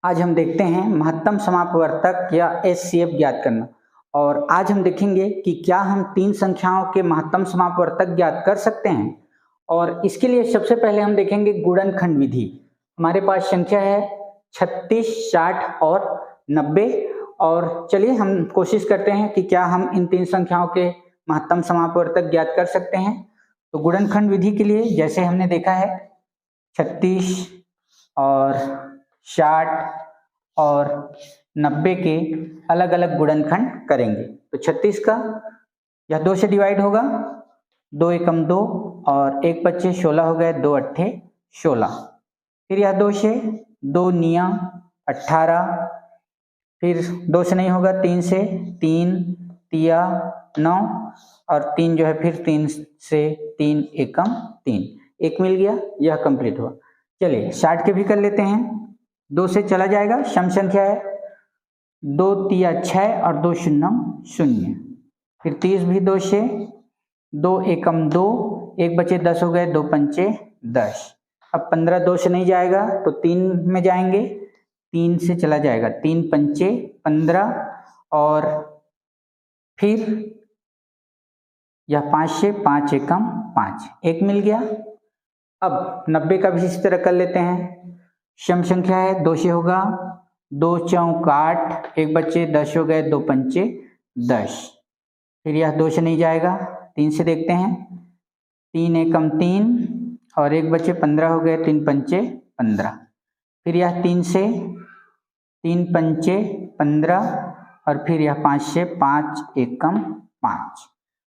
आज हम देखते हैं महत्तम समापवर्तक या एचसीएफ ज्ञात करना। और आज हम देखेंगे कि क्या हम तीन संख्याओं के महत्तम समापवर्तक ज्ञात कर सकते हैं। और इसके लिए सबसे पहले हम देखेंगे गुणनखंड विधि। हमारे पास संख्या है 36, 60 और 90। और चलिए हम कोशिश करते हैं कि क्या हम इन तीन संख्याओं के महत्तम समापवर्तक ज्ञात कर सकते हैं। तो गुणनखंड विधि के लिए जैसे हमने देखा है 36 और 60 और 90 के अलग अलग गुणनखंड करेंगे। तो 36 का यह 2 से डिवाइड होगा, 2 एकम 2 और 1 बच्चे 16 हो गए, 2 अट्ठे 16। फिर यह 2 से 2 निया 18, फिर 2 से नहीं होगा, 3 से 3 तिया 9 और 3 जो है फिर 3 से 3 एकम 3, 1 मिल गया, यह कंप्लीट हुआ। चलिए 60 के भी कर लेते हैं। 2 से चला जाएगा, सम संख्या है, 2 तिया 6 और 2 शून्यम 0। फिर 30 भी 2 से, 2 एकम 2, 1 बचे 10 हो गए, 2 पंचे 10। अब 15 2 से नहीं जाएगा तो 3 में जाएंगे, 3 से चला जाएगा, 3 पंचे 15 और फिर यह 5 से 5 एकम 5, 1 मिल गया। अब 90 का भी इसी तरह कर लेते हैं। सम संख्या है, 2 से होगा, 2 चौक 8, 1 बच्चे 10 हो गए, 2 पंचे 10। फिर यह 2 से नहीं जाएगा, 3 से देखते हैं, 3 एकम 3 और 1 बच्चे 15 हो गए, 3 पंचे 15। फिर यह 3 से 3 पंचे 15 और फिर यह 5 से 5 एकम 5।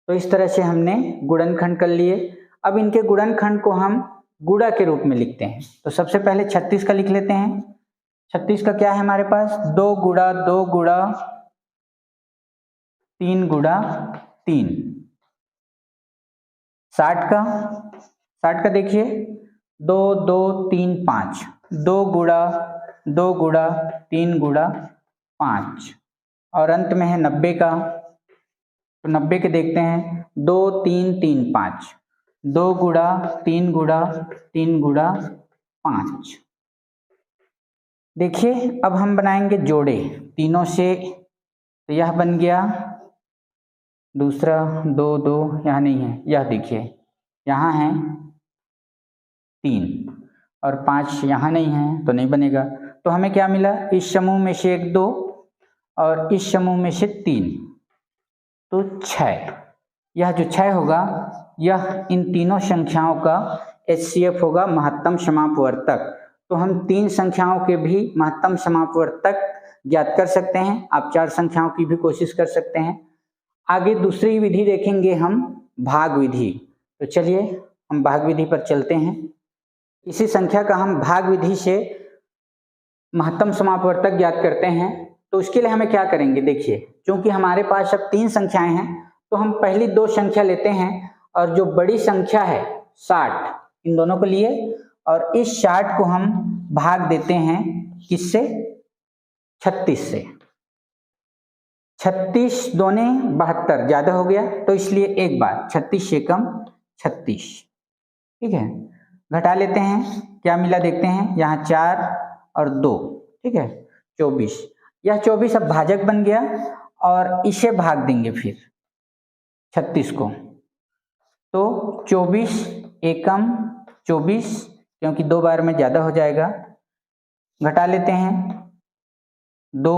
तो इस तरह से हमने गुणनखंड कर लिए। अब इनके गुणनखंड को हम गुणा के रूप में लिखते हैं। तो सबसे पहले 36 का लिख लेते हैं। 36 का क्या है हमारे पास, 2 गुणा 2 गुणा 3 गुणा 3। 60 का देखिए, 2 2 3 5, 2 गुणा 2 गुणा 3 गुणा 5। और अंत में है 90 का। तो 90 के देखते हैं, 2 3 3 5, 2 गुणा 3 गुणा 3 गुणा 5। देखिए अब हम बनाएंगे जोड़े तीनों से। तो यह बन गया, दूसरा 2 2 यहाँ नहीं है, यह देखिए यहाँ है 3 और 5 यहाँ नहीं है तो नहीं बनेगा। तो हमें क्या मिला, इस समूह में से 1 2 और इस समूह में से 3, तो 6। यह जो 6 होगा यह इन तीनों संख्याओं का एचसीएफ होगा, महत्तम समापवर्तक। तो हम 3 संख्याओं के भी महत्तम समापवर्तक ज्ञात कर सकते हैं। आप 4 संख्याओं की भी कोशिश कर सकते हैं। आगे दूसरी विधि देखेंगे हम, भाग विधि। तो चलिए हम भाग विधि पर चलते हैं। इसी संख्या का हम भाग विधि से महत्तम समापवर्तक ज्ञात करते हैं। तो उसके लिए हमें क्या करेंगे, देखिए क्योंकि हमारे पास अब 3 संख्याएं हैं तो हम पहली 2 संख्या लेते हैं और जो बड़ी संख्या है 60, इन दोनों को लिए और इस 60 को हम भाग देते हैं किससे, 36 से। 36 दूने 72, ज्यादा हो गया तो इसलिए एक बार 36 से कम 36, ठीक है। घटा लेते हैं, क्या मिला देखते हैं, यहाँ 4 और 2, ठीक है 24। यह 24 अब भाजक बन गया और इसे भाग देंगे फिर 36 को। तो 24 एकम 24, क्योंकि 2 बार में ज्यादा हो जाएगा। घटा लेते हैं, 2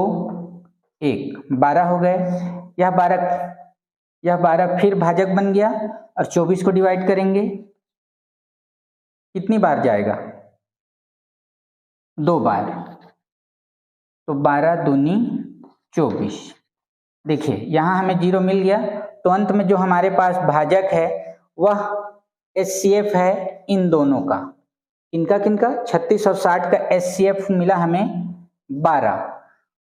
1 12 हो गए। यह 12 फिर भाजक बन गया और 24 को डिवाइड करेंगे, कितनी बार जाएगा, 2 बार। तो 12 दूनी 24। देखिए यहाँ हमें 0 मिल गया। तो अंत में जो हमारे पास भाजक है वह एचसीएफ है इन दोनों का। इनका किनका, 36 और 60 का एचसीएफ मिला हमें 12।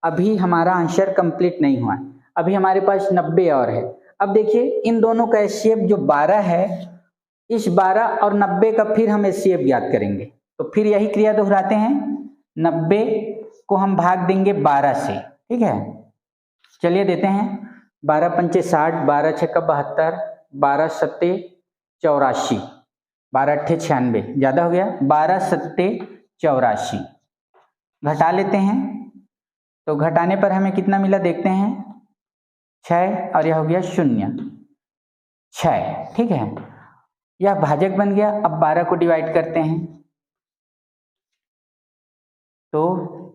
अभी हमारा आंसर कंप्लीट नहीं हुआ, अभी हमारे पास 90 और है। अब देखिए इन दोनों का एचसीएफ जो 12 है, इस 12 और 90 का फिर हम एचसीएफ ज्ञात करेंगे। तो फिर यही क्रिया दोहराते हैं, 90 को हम भाग देंगे 12 से, ठीक है। चलिए देते हैं, 12 पंचे 60, 12 छक्का 72, 12 सत्ते 84, 12 अट्ठे 96, ज्यादा हो गया, 12 सत्ते 84। घटा लेते हैं तो घटाने पर हमें कितना मिला देखते हैं 6 और यह हो गया 0 6। ठीक है, यह भाजक बन गया। अब 12 को डिवाइड करते हैं तो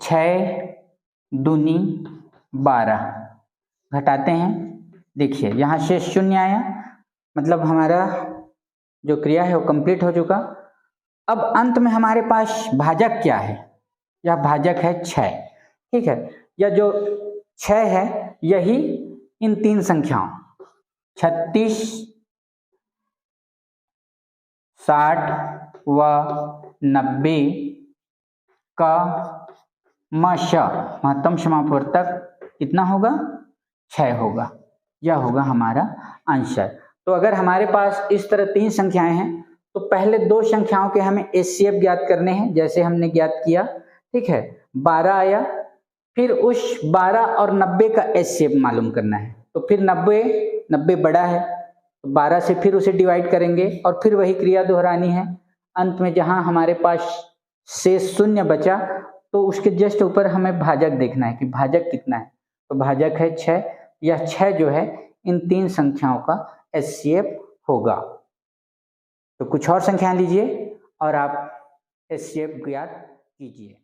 6 दूनी 12, घटाते हैं, देखिए यहाँ शेष 0 आया, मतलब हमारा जो क्रिया है वो कंप्लीट हो चुका। अब अंत में हमारे पास भाजक क्या है, यह भाजक है 6। ठीक है, यह जो 6 है यही इन तीन संख्याओं 36, 60 व 90 का महत्तम समापवर्तक कितना होगा 6 होगा। यह होगा हमारा आंसर। तो अगर हमारे पास इस तरह तीन संख्याएं हैं तो पहले दो संख्याओं के हमें एचसीएफ ज्ञात करने हैं, जैसे हमने ज्ञात किया। ठीक है, 12 आया, फिर उस 12 और 90 का एचसीएफ मालूम करना है। तो फिर 90 बड़ा है तो 12 से फिर उसे डिवाइड करेंगे और फिर वही क्रिया दोहरानी है। अंत में जहां हमारे पास शेष 0 बचा तो उसके जस्ट ऊपर हमें भाजक देखना है कि भाजक कितना है। तो भाजक है 6। यह 6 जो है इन तीन संख्याओं का एचसीएफ होगा। तो कुछ और संख्याएं लीजिए और आप एचसीएफ ज्ञात कीजिए।